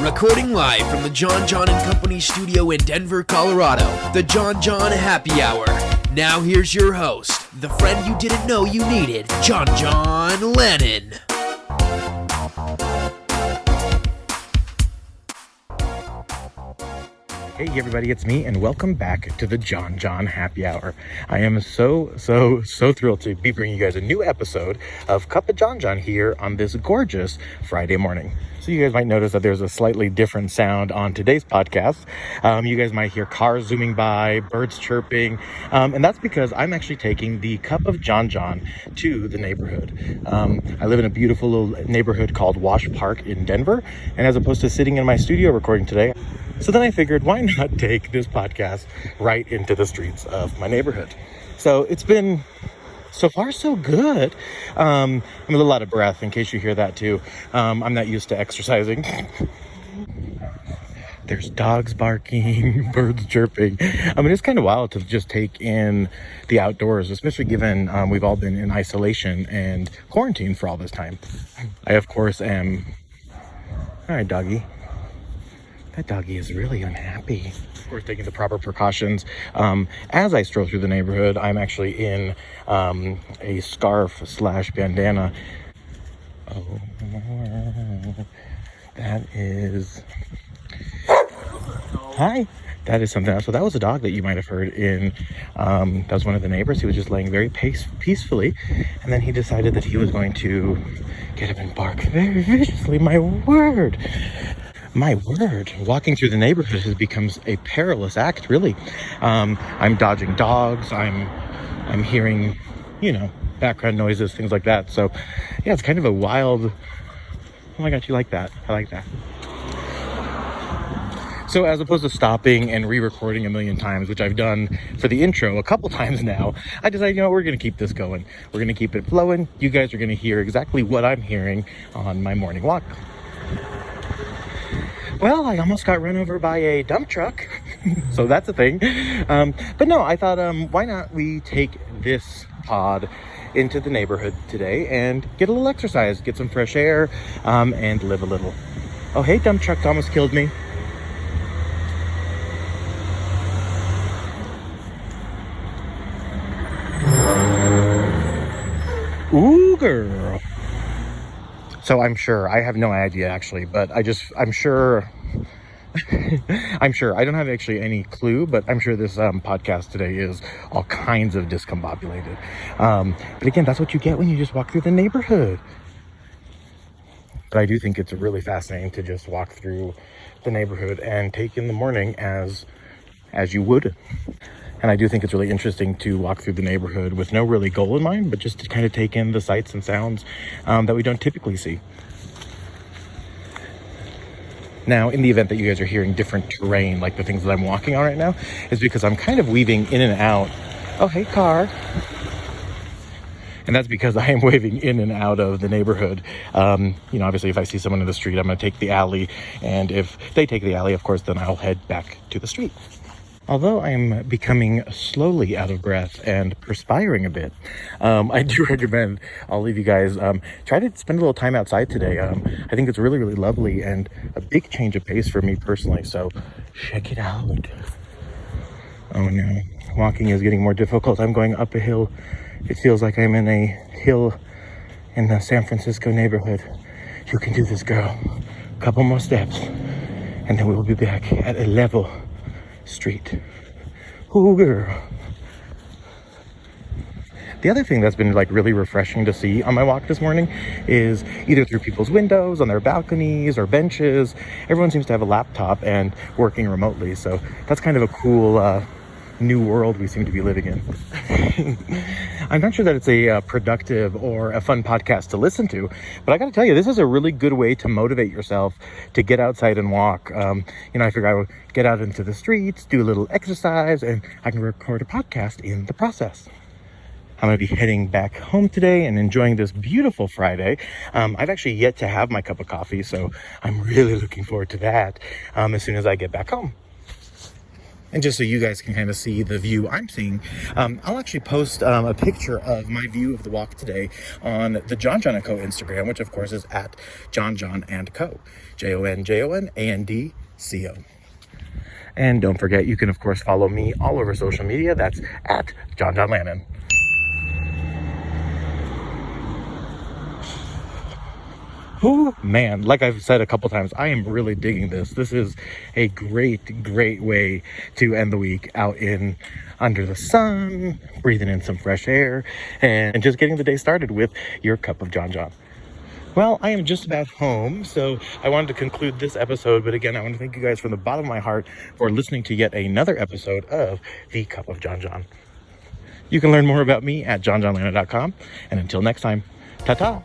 Recording live from the Jon Jon and Company studio in Denver, Colorado, the Jon Jon Happy Hour. Now here's your host, the friend you didn't know you needed, Jon Jon Lennon. Hey everybody, it's me and welcome back to the Jon Jon Happy Hour. I am so thrilled to be bringing you guys a new episode of Cup of Jon Jon here on this gorgeous Friday morning. So you guys might notice that there's a slightly different sound on today's podcast. You guys might hear cars zooming by, birds chirping, and that's because I'm actually taking the Cup of Jon Jon to the neighborhood. I live in a beautiful little neighborhood called Wash Park in Denver, and as opposed to sitting in my studio recording today, so then I figured, why not take this podcast right into the streets of my neighborhood? So it's been so far so good. I'm a little out of breath in case you hear that too. I'm not used to exercising. There's dogs barking, birds chirping. I mean, it's kind of wild to just take in the outdoors, especially given we've all been in isolation and quarantine for all this time. I, of course, am... All right, doggy. That doggy is really unhappy. Of course, taking the proper precautions. As I stroll through the neighborhood, I'm actually in a scarf / bandana. Oh, that is... Hi. That is something else. So that was a dog that you might have heard in, that was one of the neighbors. He was just laying very peacefully. And then he decided that he was going to get up and bark very viciously. My word. Walking through the neighborhood has become a perilous act, really. I'm dodging dogs. I'm hearing, background noises, things like that. So, yeah, it's kind of a wild... Oh my gosh, you like that? I like that. So as opposed to stopping and re-recording a million times, which I've done for the intro a couple times now, I decided, we're going to keep this going. We're going to keep it flowing. You guys are going to hear exactly what I'm hearing on my morning walk. Well, I almost got run over by a dump truck, so that's a thing. But no, I thought, why not we take this pod into the neighborhood today and get a little exercise, get some fresh air, and live a little. Oh, hey, dump truck almost killed me. Ooh, girl. So I'm sure, I have no idea actually, but I'm sure, I don't have actually any clue, but I'm sure this podcast today is all kinds of discombobulated. But again, that's what you get when you just walk through the neighborhood. But I do think it's really fascinating to just walk through the neighborhood and take in the morning as you would. And I do think it's really interesting to walk through the neighborhood with no really goal in mind, but just to kind of take in the sights and sounds that we don't typically see. Now, in the event that you guys are hearing different terrain, like the things that I'm walking on right now, is because I'm kind of weaving in and out. Oh, hey, car. And that's because I am waving in and out of the neighborhood. Obviously, if I see someone in the street, I'm going to take the alley. And if they take the alley, of course, then I'll head back to the street. Although I am becoming slowly out of breath and perspiring a bit, I do recommend all of you guys try to spend a little time outside today. I think it's really, really lovely and a big change of pace for me personally. So check it out. Oh no, walking is getting more difficult. I'm going up a hill. It feels like I'm in a hill in the San Francisco neighborhood. You can do this, girl. A couple more steps, and then we'll be back at a level street. Oh, girl. The other thing that's been really refreshing to see on my walk this morning is either through people's windows, on their balconies or benches, everyone seems to have a laptop and working remotely. So that's kind of a cool new world we seem to be living in. I'm not sure that it's a productive or a fun podcast to listen to, but I gotta tell you, this is a really good way to motivate yourself to get outside and walk. I figure I would get out into the streets, do a little exercise, and I can record a podcast in the process. I'm going to be heading back home today and enjoying this beautiful Friday. I've actually yet to have my cup of coffee, so I'm really looking forward to that as soon as I get back home. And just so you guys can kind of see the view I'm seeing, I'll actually post a picture of my view of the walk today on the Jon Jon & Co. Instagram, which of course is at Jon Jon & Co. JONJONANDCO. And don't forget, you can of course follow me all over social media. That's at Jon Jon Lannon. Oh man, like I've said a couple times, I am really digging this. This is a great way to end the week out in under the sun, breathing in some fresh air, and just getting the day started with your cup of Jon Jon. Well, I am just about home, so I wanted to conclude this episode, but again, I want to thank you guys from the bottom of my heart for listening to yet another episode of The Cup of Jon Jon. You can learn more about me at jonjonlannon.com, and until next time, ta-ta!